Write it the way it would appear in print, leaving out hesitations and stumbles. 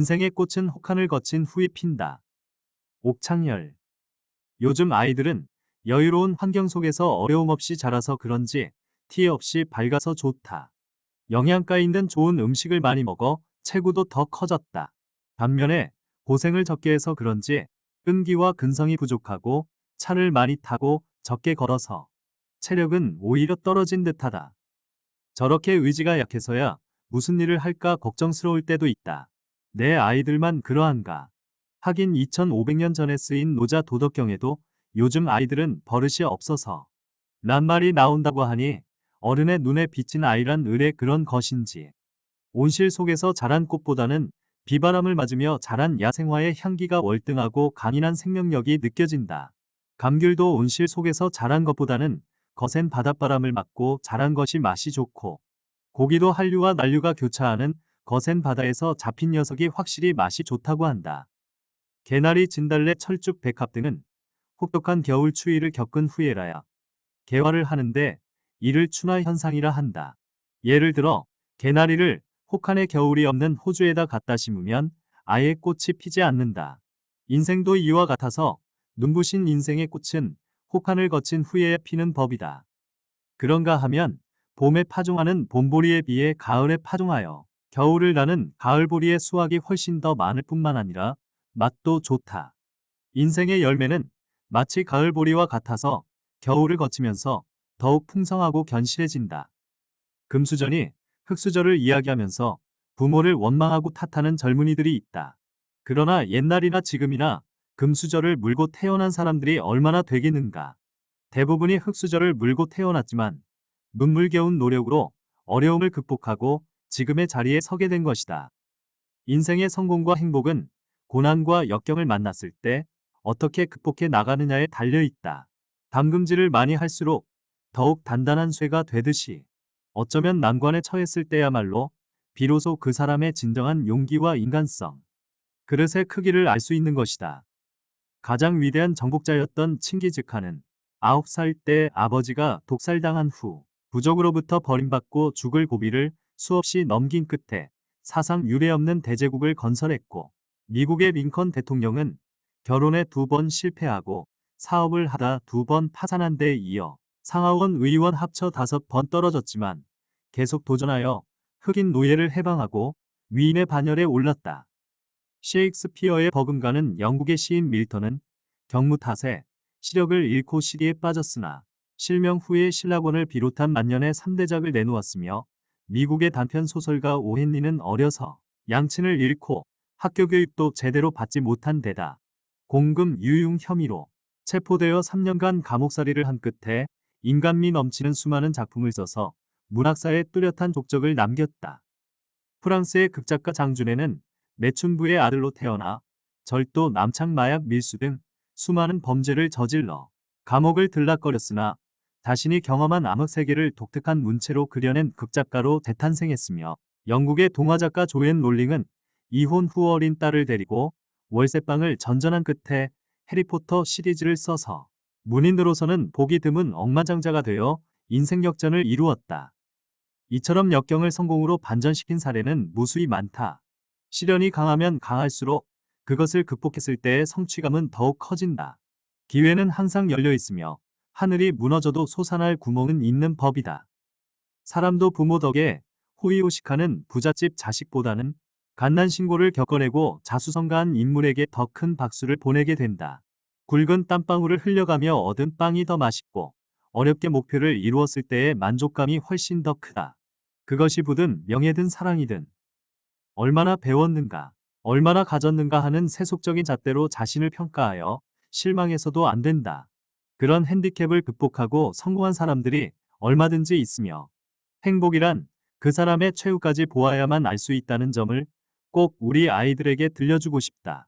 인생의 꽃은 혹한을 거친 후에 핀다. 옥창열. 요즘 아이들은 여유로운 환경 속에서 어려움 없이 자라서 그런지 티 없이 밝아서 좋다. 영양가 있는 좋은 음식을 많이 먹어 체구도 더 커졌다. 반면에 고생을 적게 해서 그런지 끈기와 근성이 부족하고 차를 많이 타고 적게 걸어서 체력은 오히려 떨어진 듯하다. 저렇게 의지가 약해서야 무슨 일을 할까 걱정스러울 때도 있다. 내 아이들만 그러한가? 하긴 2500년 전에 쓰인 노자 도덕경에도 요즘 아이들은 버릇이 없어서 란 말이 나온다고 하니 어른의 눈에 비친 아이란 의례 그런 것인지. 온실 속에서 자란 꽃보다는 비바람을 맞으며 자란 야생화의 향기가 월등하고 강인한 생명력이 느껴진다. 감귤도 온실 속에서 자란 것보다는 거센 바닷바람을 맞고 자란 것이 맛이 좋고, 고기도 한류와 난류가 교차하는 거센 바다에서 잡힌 녀석이 확실히 맛이 좋다고 한다. 개나리, 진달래, 철쭉, 백합 등은 혹독한 겨울 추위를 겪은 후에라야 개화를 하는데 이를 춘화 현상이라 한다. 예를 들어 개나리를 혹한의 겨울이 없는 호주에다 갖다 심으면 아예 꽃이 피지 않는다. 인생도 이와 같아서 눈부신 인생의 꽃은 혹한을 거친 후에야 피는 법이다. 그런가 하면 봄에 파종하는 봄보리에 비해 가을에 파종하여 겨울을 나는 가을보리의 수확이 훨씬 더 많을 뿐만 아니라 맛도 좋다. 인생의 열매는 마치 가을보리와 같아서 겨울을 거치면서 더욱 풍성하고 견실해진다. 금수전이 흙수저를 이야기하면서 부모를 원망하고 탓하는 젊은이들이 있다. 그러나 옛날이나 지금이나 금수저를 물고 태어난 사람들이 얼마나 되겠는가. 대부분이 흙수저를 물고 태어났지만 눈물겨운 노력으로 어려움을 극복하고 지금의 자리에 서게 된 것이다. 인생의 성공과 행복은 고난과 역경을 만났을 때 어떻게 극복해 나가느냐에 달려있다. 담금질을 많이 할수록 더욱 단단한 쇠가 되듯이 어쩌면 난관에 처했을 때야말로 비로소 그 사람의 진정한 용기와 인간성, 그릇의 크기를 알 수 있는 것이다. 가장 위대한 정복자였던 칭기즈칸은 9살 때 아버지가 독살당한 후 부족으로부터 버림받고 죽을 고비를 수없이 넘긴 끝에 사상 유례없는 대제국을 건설했고, 미국의 링컨 대통령은 결혼에 2번 실패하고 사업을 하다 2번 파산한 데 이어 상하원 의원 합쳐 5번 떨어졌지만 계속 도전하여 흑인 노예를 해방하고 위인의 반열에 올랐다. 셰익스피어의 버금가는 영국의 시인 밀턴은 경무 탓에 시력을 잃고 시리에 빠졌으나 실명 후에 신라권을 비롯한 만년의 3대작을 내놓았으며, 미국의 단편 소설가 오헨리는 어려서 양친을 잃고 학교 교육도 제대로 받지 못한 데다 공금 유용 혐의로 체포되어 3년간 감옥살이를 한 끝에 인간미 넘치는 수많은 작품을 써서 문학사에 뚜렷한 족적을 남겼다. 프랑스의 극작가 장준해는 매춘부의 아들로 태어나 절도, 남창, 마약, 밀수 등 수많은 범죄를 저질러 감옥을 들락거렸으나 자신이 경험한 암흑 세계를 독특한 문체로 그려낸 극작가로 재탄생했으며, 영국의 동화작가 조앤 롤링은 이혼 후 어린 딸을 데리고 월세방을 전전한 끝에 해리포터 시리즈를 써서 문인으로서는 보기 드문 억만장자가 되어 인생 역전을 이루었다. 이처럼 역경을 성공으로 반전시킨 사례는 무수히 많다. 시련이 강하면 강할수록 그것을 극복했을 때의 성취감은 더욱 커진다. 기회는 항상 열려 있으며 하늘이 무너져도 솟아날 구멍은 있는 법이다. 사람도 부모 덕에 호의호식하는 부잣집 자식보다는 갓난신고를 겪어내고 자수성가한 인물에게 더 큰 박수를 보내게 된다. 굵은 땀방울을 흘려가며 얻은 빵이 더 맛있고 어렵게 목표를 이루었을 때의 만족감이 훨씬 더 크다. 그것이 부든 명예든 사랑이든 얼마나 배웠는가, 얼마나 가졌는가 하는 세속적인 잣대로 자신을 평가하여 실망해서도 안 된다. 그런 핸디캡을 극복하고 성공한 사람들이 얼마든지 있으며, 행복이란 그 사람의 최후까지 보아야만 알 수 있다는 점을 꼭 우리 아이들에게 들려주고 싶다.